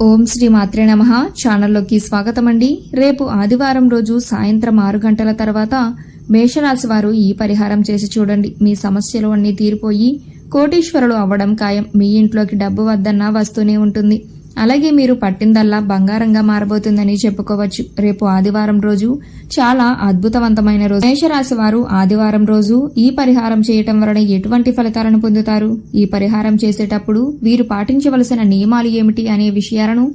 ఓం శ్రీ మాత్రే నమః. ఛానల్లోకి స్వాగతం అండి. రేపు ఆదివారం రోజు సాయంత్రం 6 గంటల తర్వాత మేషరాశి వారు ఈ పరిహారం చేసి చూడండి. మీ సమస్యలు అన్నీ తీరిపోయి కోటీశ్వరులు అవ్వడం ఖాయం. మీ ఇంట్లోకి డబ్బు వద్దన్నా వస్తూనే ఉంటుంది. అలాగే మీరు పట్టిందల్లా బంగారంగా మారబోతుందని చెప్పుకోవచ్చు. రేపు ఆదివారం రోజు చాలా అద్భుతవంతమైన రోజు. మేషరాశి వారు ఆదివారం రోజు ఈ పరిహారం చేయటం వలన ఎటువంటి ఫలితాలను పొందుతారు, ఈ పరిహారం చేసేటప్పుడు వీరు పాటించవలసిన నియమాలు ఏమిటి అనే విషయాలను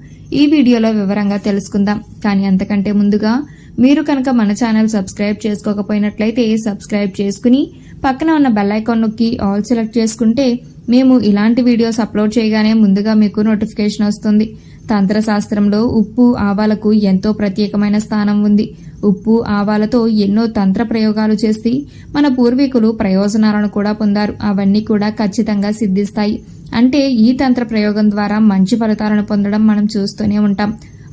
ఈ వీడియోలో వివరంగా తెలుసుకుందాం. కానీ అంతకంటే ముందుగా మీరు కనుక మన ఛానల్ సబ్స్క్రైబ్ చేసుకోకపోయినట్లయితే సబ్స్క్రైబ్ చేసుకుని పక్కన ఉన్న బెల్ ఐకాన్ నొక్కి ఆల్ సెలెక్ట్ చేసుకుంటే మేము ఇలాంటి వీడియోస్ అప్లోడ్ చేయగానే ముందుగా మీకు నోటిఫికేషన్ వస్తుంది. తంత్రశాస్త్రంలో ఉప్పు ఆవాలకు ఎంతో ప్రత్యేకమైన స్థానం ఉంది. ఉప్పు ఆవాలతో ఎన్నో తంత్ర ప్రయోగాలు చేసి మన పూర్వీకులు ప్రయోజనాలను కూడా పొందారు. అవన్నీ కూడా ఖచ్చితంగా సిద్ధిస్తాయి. అంటే ఈ తంత్ర ప్రయోగం ద్వారా మంచి ఫలితాలను పొందడం మనం చూస్తూనే ఉంటాం.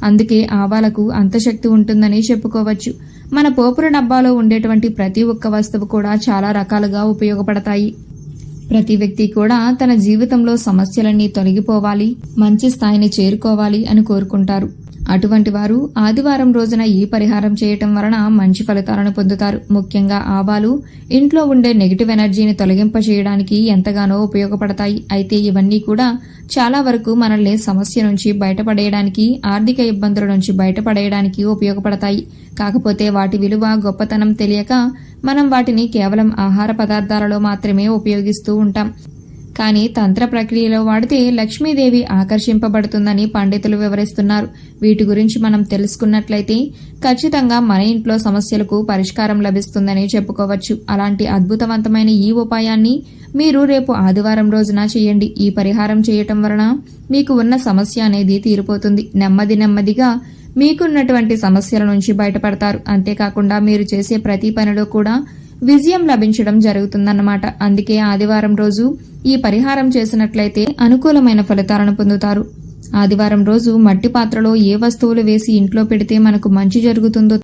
అందుకే ఆవాలకు అంత శక్తి ఉంటుందని చెప్పుకోవచ్చు. మన పోపుల డబ్బాలో ఉండేటువంటి ప్రతి ఒక్క వస్తువు కూడా చాలా రకాలుగా ఉపయోగపడతాయి. ప్రతి వ్యక్తి కూడా తన జీవితంలో సమస్యలన్నీ తొలగిపోవాలి, మంచి స్థాయిని చేరుకోవాలి అని కోరుకుంటారు. అటువంటి వారు ఆదివారం రోజున ఈ పరిహారం చేయటం వలన మంచి ఫలితాలను పొందుతారు. ముఖ్యంగా ఆవాలు ఇంట్లో ఉండే నెగిటివ్ ఎనర్జీని తొలగింపచేయడానికి ఎంతగానో ఉపయోగపడతాయి. అయితే ఇవన్నీ కూడా చాలా వరకు మనల్ని సమస్య నుంచి బయటపడేయడానికి, ఆర్థిక ఇబ్బందుల నుంచి బయటపడేయడానికి ఉపయోగపడతాయి. కాకపోతే వాటి విలువ గొప్పతనం తెలియక మనం వాటిని కేవలం ఆహార పదార్థాలలో మాత్రమే ఉపయోగిస్తూ ఉంటాం. కానీ తంత్ర ప్రక్రియలో వాడితే లక్ష్మీదేవి ఆకర్షింపబడుతుందని పండితులు వివరిస్తున్నారు. వీటి గురించి మనం తెలుసుకున్నట్లయితే ఖచ్చితంగా మన ఇంట్లో సమస్యలకు పరిష్కారం లభిస్తుందని చెప్పుకోవచ్చు. అలాంటి అద్భుతవంతమైన ఈ ఉపాయాన్ని మీరు రేపు ఆదివారం రోజున చేయండి. ఈ పరిహారం చేయటం వలన మీకు ఉన్న సమస్య అనేది తీరిపోతుంది. నెమ్మదిగా మీకున్నటువంటి సమస్యల నుంచి బయటపడతారు. అంతేకాకుండా మీరు చేసే ప్రతి పనిలో కూడా విజయం లభించడం జరుగుతుందన్నమాట. అందుకే ఆదివారం రోజు ఈ పరిహారం చేసినట్లయితే అనుకూలమైన ఫలితాలను పొందుతారు. ఆదివారం రోజు మట్టి పాత్రలో ఏ వస్తువులు వేసి ఇంట్లో పెడితే మనకు మంచి జరుగుతుందో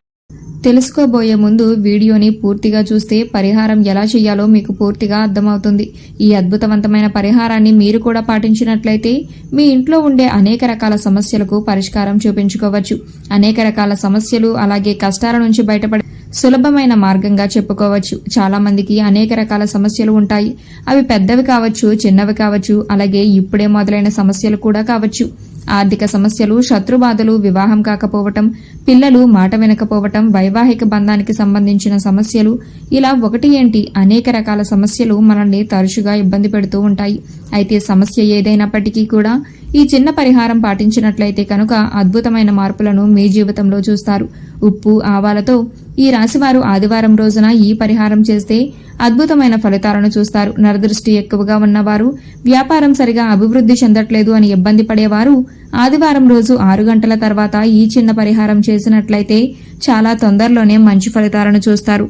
తెలుసుకోబోయే ముందు వీడియోని పూర్తిగా చూస్తే పరిహారం ఎలా చేయాలో మీకు పూర్తిగా అర్థమవుతుంది. ఈ అద్భుతవంతమైన పరిహారాన్ని మీరు కూడా పాటించినట్లయితే మీ ఇంట్లో ఉండే అనేక రకాల సమస్యలకు పరిష్కారం చూపించుకోవచ్చు. అనేక రకాల సమస్యలు అలాగే కష్టాల నుంచి బయటపడే సులభమైన మార్గంగా చెప్పుకోవచ్చు. చాలా మందికి అనేక రకాల సమస్యలు ఉంటాయి. అవి పెద్దవి కావచ్చు, చిన్నవి కావచ్చు, అలాగే ఇప్పుడే మొదలైన సమస్యలు కూడా కావచ్చు. ఆర్థిక సమస్యలు, శత్రుబాధలు, వివాహం కాకపోవటం, పిల్లలు మాట వినకపోవటం, వైవాహిక బంధానికి సంబంధించిన సమస్యలు, ఇలా ఒకటి ఏంటి అనేక రకాల సమస్యలు మనల్ని తరచుగా ఇబ్బంది పెడుతూ ఉంటాయి. అయితే సమస్య ఏదైనప్పటికీ కూడా ఈ చిన్న పరిహారం పాటించినట్లయితే కనుక అద్భుతమైన మార్పులను మీ జీవితంలో చూస్తారు. ఉప్పు ఆవాలతో ఈ రాశివారు ఆదివారం రోజున ఈ పరిహారం చేస్తే అద్భుతమైన ఫలితాలను చూస్తారు. నరదృష్టి ఎక్కువగా ఉన్నవారు, వ్యాపారం సరిగా అభివృద్ధి చెందట్లేదు అని ఇబ్బంది పడేవారు ఆదివారం రోజు 6 గంటల తర్వాత ఈ చిన్న పరిహారం చేసినట్లయితే చాలా తొందరలోనే మంచి ఫలితాలను చూస్తారు.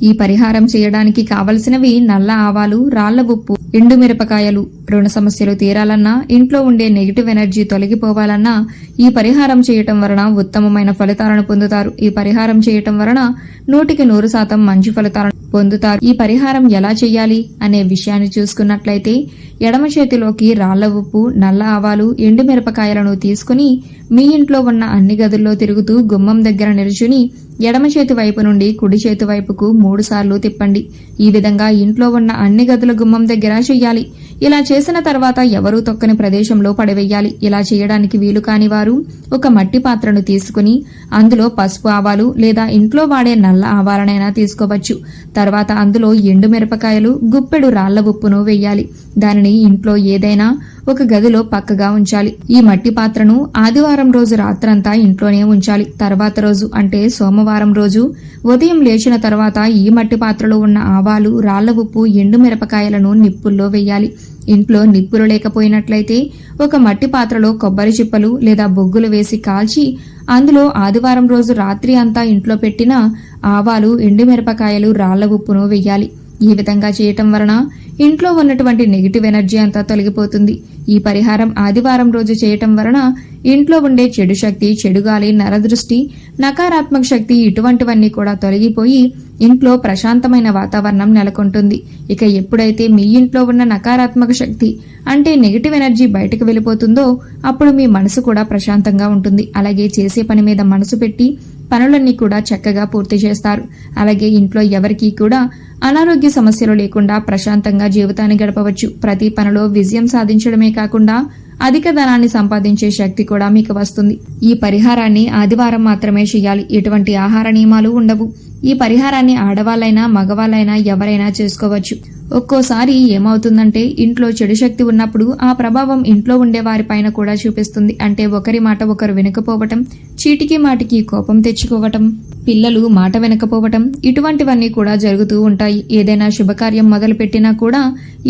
ఈ పరిహారం చేయడానికి కావలసినవి నల్ల ఆవాలు, రాళ్ల ఉప్పు, ఎండు మిరపకాయలు. రుణ సమస్యలు తీరాలన్నా, ఇంట్లో ఉండే నెగిటివ్ ఎనర్జీ తొలగిపోవాలన్నా ఈ పరిహారం చేయటం వలన ఉత్తమమైన ఫలితాలను పొందుతారు. ఈ పరిహారం చేయటం వలన 100% మంచి ఫలితాలను పొందుతారు. ఈ పరిహారం ఎలా చేయాలి అనే విషయాన్ని చూసుకున్నట్లయితే ఎడమ చేతిలోకి రాళ్ల ఉప్పు, నల్ల ఆవాలు, ఎండు మిరపకాయలను తీసుకుని మీ ఇంట్లో ఉన్న అన్ని గదుల్లో తిరుగుతూ గుమ్మం దగ్గర నిలుచుని ఎడమ చేతి వైపు నుండి కుడి చేతి వైపుకు 3 సార్లు తిప్పండి. ఈ విధంగా ఇంట్లో ఉన్న అన్ని గదుల గుమ్మం దగ్గర చెయ్యాలి. ఇలా చేసిన తర్వాత ఎవరూ తొక్కని ప్రదేశంలో పడవేయాలి. ఇలా చేయడానికి వీలు కాని వారు ఒక మట్టి పాత్రను తీసుకుని అందులో పసుపు ఆవాలు లేదా ఇంట్లో వాడే నల్ల ఆవాలనైనా తీసుకోవచ్చు. తర్వాత అందులో ఎండు మిరపకాయలు, గుప్పెడు రాళ్ల ఉప్పును వేయాలి. దానిని ఇంట్లో ఏదైనా ఒక గదిలో పక్కగా ఉంచాలి. ఈ మట్టి పాత్రను ఆదివారం రోజు రాత్రంతా ఇంట్లోనే ఉంచాలి. తర్వాత రోజు అంటే సోమవారం రోజు ఉదయం లేచిన తర్వాత ఈ మట్టి పాత్రలో ఉన్న ఆవాలు, రాళ్ల ఉప్పు, ఎండు మిరపకాయలను నిప్పుల్లో వేయాలి. ఇంట్లో నిప్పులు లేకపోయినట్లయితే ఒక మట్టి పాత్రలో కొబ్బరి చిప్పలు లేదా బొగ్గులు వేసి కాల్చి అందులో ఆదివారం రోజు రాత్రి అంతా ఇంట్లో పెట్టిన ఆవాలు, ఎండు మిరపకాయలు, రాళ్ల ఉప్పును వేయాలి. ఈ విధంగా చేయటం వలన ఇంట్లో ఉన్నటువంటి నెగిటివ్ ఎనర్జీ అంతా తొలగిపోతుంది. ఈ పరిహారం ఆదివారం రోజు చేయటం వలన ఇంట్లో ఉండే చెడు శక్తి, చెడు గాలి, నరదృష్టి, నకారాత్మక శక్తి ఇటువంటివన్నీ కూడా తొలగిపోయి ఇంట్లో ప్రశాంతమైన వాతావరణం నెలకొంటుంది. ఇక ఎప్పుడైతే మీ ఇంట్లో ఉన్న నకారాత్మక శక్తి అంటే నెగిటివ్ ఎనర్జీ బయటకు వెళ్ళిపోతుందో అప్పుడు మీ మనసు కూడా ప్రశాంతంగా ఉంటుంది. అలాగే చేసే పని మీద మనసు పెట్టి పనులన్నీ కూడా చక్కగా పూర్తి చేస్తారు. అలాగే ఇంట్లో ఎవరికీ కూడా అనారోగ్య సమస్యలు లేకుండా ప్రశాంతంగా జీవితాన్ని గడపవచ్చు. ప్రతి పనిలో విజయం సాధించడమే కాకుండా అధిక ధనాన్ని సంపాదించే శక్తి కూడా మీకు వస్తుంది. ఈ పరిహారాన్ని ఆదివారం మాత్రమే చేయాలి. ఎటువంటి ఆహార నియమాలు ఉండవు. ఈ పరిహారాన్ని ఆడవాళ్ళైనా మగవాళ్ళైనా ఎవరైనా చేసుకోవచ్చు. ఒక్కోసారి ఏమవుతుందంటే ఇంట్లో చెడు శక్తి ఉన్నప్పుడు ఆ ప్రభావం ఇంట్లో ఉండే వారిపైన కూడా చూపిస్తుంది. అంటే ఒకరి మాట ఒకరు వినకపోవటం, చీటికి మాటికి కోపం తెచ్చుకోవటం, పిల్లలు మాట వినకపోవటం, ఇటువంటివన్నీ కూడా జరుగుతూ ఉంటాయి. ఏదైనా శుభకార్యం మొదలు పెట్టినా కూడా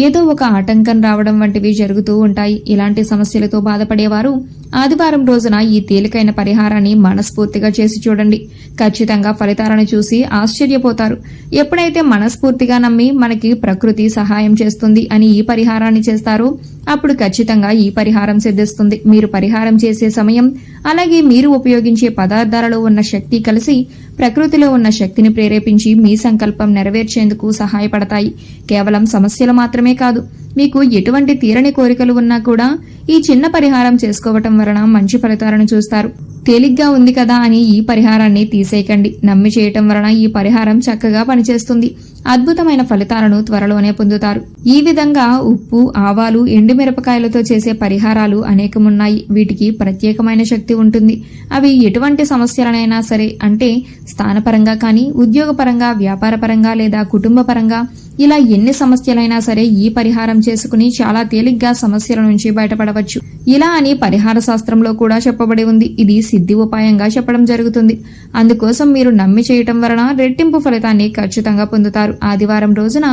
ఏదో ఒక ఆటంకం రావడం వంటివి జరుగుతూ ఉంటాయి. ఇలాంటి సమస్యలతో బాధపడేవారు ఆదివారం రోజున ఈ తేలికైన పరిహారాన్ని మనస్ఫూర్తిగా చేసి చూడండి. ఖచ్చితంగా ఫలితాలను చూసి ఆశ్చర్యపోతారు. ఎప్పుడైతే మనస్ఫూర్తిగా నమ్మి మనకి ప్రకృతి సహాయం చేస్తుంది అని ఈ పరిహారాన్ని చేస్తారో అప్పుడు ఖచ్చితంగా ఈ పరిహారం సిద్ధిస్తుంది. మీరు పరిహారం చేసే సమయం అలాగే మీరు ఉపయోగించే పదార్థాలలో ఉన్న శక్తి కలిసి ప్రకృతిలో ఉన్న శక్తిని ప్రేరేపించి మీ సంకల్పం నెరవేర్చేందుకు సహాయపడతాయి. కేవలం సమస్యలు మాత్రమే కాదు, మీకు ఎటువంటి తీరని కోరికలు ఉన్నా కూడా ఈ చిన్న పరిహారం చేసుకోవటం వలన మంచి ఫలితాలను చూస్తారు. తేలిగ్గా ఉంది కదా అని ఈ పరిహారాన్ని తీసేయకండి. నమ్మి చేయటం వలన ఈ పరిహారం చక్కగా పనిచేస్తుంది. అద్భుతమైన ఫలితాలను త్వరలోనే పొందుతారు. ఈ విధంగా ఉప్పు, ఆవాలు, ఎండుమిరపకాయలతో చేసే పరిహారాలు అనేకమున్నాయి. వీటికి ప్రత్యేకమైన శక్తి ఉంటుంది. అవి ఎటువంటి సమస్యలనైనా సరే, అంటే స్థానపరంగా కానీ, ఉద్యోగపరంగా, వ్యాపారపరంగా లేదా కుటుంబపరంగా ఇలా ఎన్ని సమస్యలైనా సరే ఈ పరిహారం చేసుకుని చాలా తేలిగ్గా సమస్యల నుంచి బయటపడవచ్చు. ఇలా అని పరిహార శాస్త్రంలో కూడా చెప్పబడి ఉంది. ఇది సిద్ధి ఉపాయంగా చెప్పడం జరుగుతుంది. అందుకోసం మీరు నమ్మి చేయటం వలన రెట్టింపు ఫలితాన్ని ఖచ్చితంగా పొందుతారు. ఆదివారం రోజున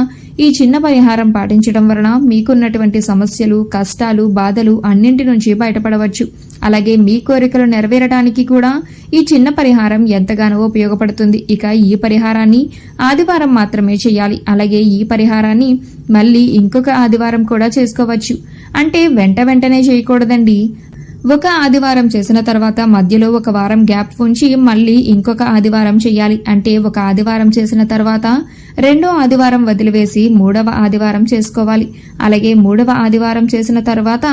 ఈ చిన్న పరిహారం పాటించడం వలన మీకున్నటువంటి సమస్యలు, కష్టాలు, బాధలు అన్నింటి నుంచి బయటపడవచ్చు. అలాగే మీ కోరికలు నెరవేరడానికి కూడా ఈ చిన్న పరిహారం ఎంతగానో ఉపయోగపడుతుంది. ఇక ఈ పరిహారాన్ని ఆదివారం మాత్రమే చేయాలి. అలాగే ఈ పరిహారాన్ని మళ్ళీ ఇంకొక ఆదివారం కూడా చేసుకోవచ్చు. అంటే వెంటనే చేయకూడదండి. ఒక ఆదివారం చేసిన తర్వాత మధ్యలో ఒక వారం గ్యాప్ ఉంచి మళ్ళీ ఇంకొక ఆదివారం చేయాలి. అంటే ఒక ఆదివారం చేసిన తర్వాత రెండో ఆదివారం వదిలివేసి మూడవ ఆదివారం చేసుకోవాలి. అలాగే మూడవ ఆదివారం చేసిన తర్వాత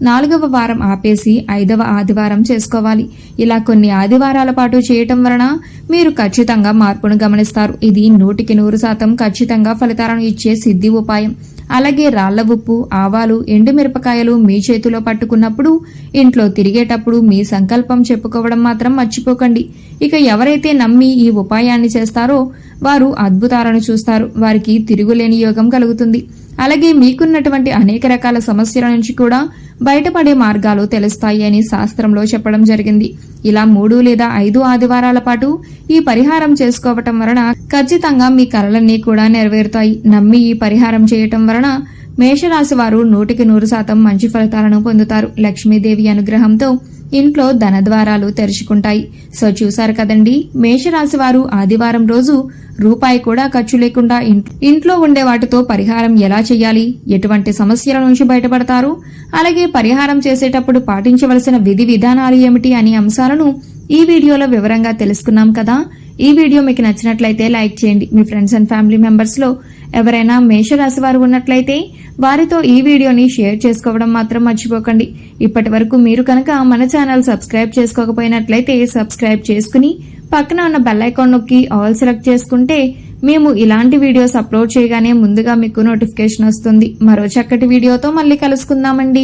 నాలుగవ వారం ఆపేసి ఐదవ ఆదివారం చేసుకోవాలి. ఇలా కొన్ని ఆదివారాల పాటు చేయటం వలన మీరు ఖచ్చితంగా మార్పును గమనిస్తారు. ఇది 100% ఖచ్చితంగా ఫలితాలను ఇచ్చే సిద్ధి ఉపాయం. అలాగే రాళ్ల ఉప్పు, ఆవాలు, ఎండుమిరపకాయలు మీ చేతిలో పట్టుకున్నప్పుడు ఇంట్లో తిరిగేటప్పుడు మీ సంకల్పం చెప్పుకోవడం మాత్రం మర్చిపోకండి. ఇక ఎవరైతే నమ్మి ఈ ఉపాయాన్ని చేస్తారో వారు అద్భుతాలను చూస్తారు. వారికి తిరుగులేని యోగం కలుగుతుంది. అలాగే మీకున్నటువంటి అనేక రకాల సమస్యల నుంచి కూడా బయటపడే మార్గాలు తెలుస్తాయి అని శాస్త్రంలో చెప్పడం జరిగింది. ఇలా 3 లేదా 5 ఆదివారాల పాటు ఈ పరిహారం చేసుకోవటం వలన ఖచ్చితంగా మీ కలలన్నీ కూడా నెరవేరుతాయి. నమ్మి ఈ పరిహారం చేయటం వలన మేషరాశి వారు 100% మంచి ఫలితాలను పొందుతారు. లక్ష్మీదేవి అనుగ్రహంతో ఇంట్లో ధనద్వారాలు తెరుచుకుంటాయి. సో చూశారు కదండి, మేషరాశి వారు ఆదివారం రోజు రూపాయి కూడా ఖర్చు లేకుండా ఇంట్లో ఉండే వాటితో పరిహారం ఎలా చేయాలి, ఎటువంటి సమస్యల నుంచి బయటపడతారు, అలాగే పరిహారం చేసేటప్పుడు పాటించవలసిన విధి విధానాలు ఏమిటి అనే అంశాలను ఈ వీడియోలో వివరంగా తెలుసుకున్నాం కదా. ఈ వీడియో మీకు నచ్చినట్లయితే లైక్ చేయండి. మీ ఫ్రెండ్స్ అండ్ ఫ్యామిలీ మెంబర్స్ లో ఎవరైనా మేషరాశి వారు ఉన్నట్లయితే వారితో ఈ వీడియోని షేర్ చేసుకోవడం మాత్రం మర్చిపోకండి. ఇప్పటి వరకు మీరు కనుక మన ఛానల్ సబ్స్క్రైబ్ చేసుకోకపోయినట్లయితే సబ్స్క్రైబ్ చేసుకుని పక్కన ఉన్న బెల్ ఐకాన్ నొక్కి ఆల్ సెలెక్ట్ చేసుకుంటే మేము ఇలాంటి వీడియోస్ అప్లోడ్ చేయగానే ముందుగా మీకు నోటిఫికేషన్ వస్తుంది. మరో చక్కటి వీడియోతో మళ్ళీ కలుసుకుందామండి.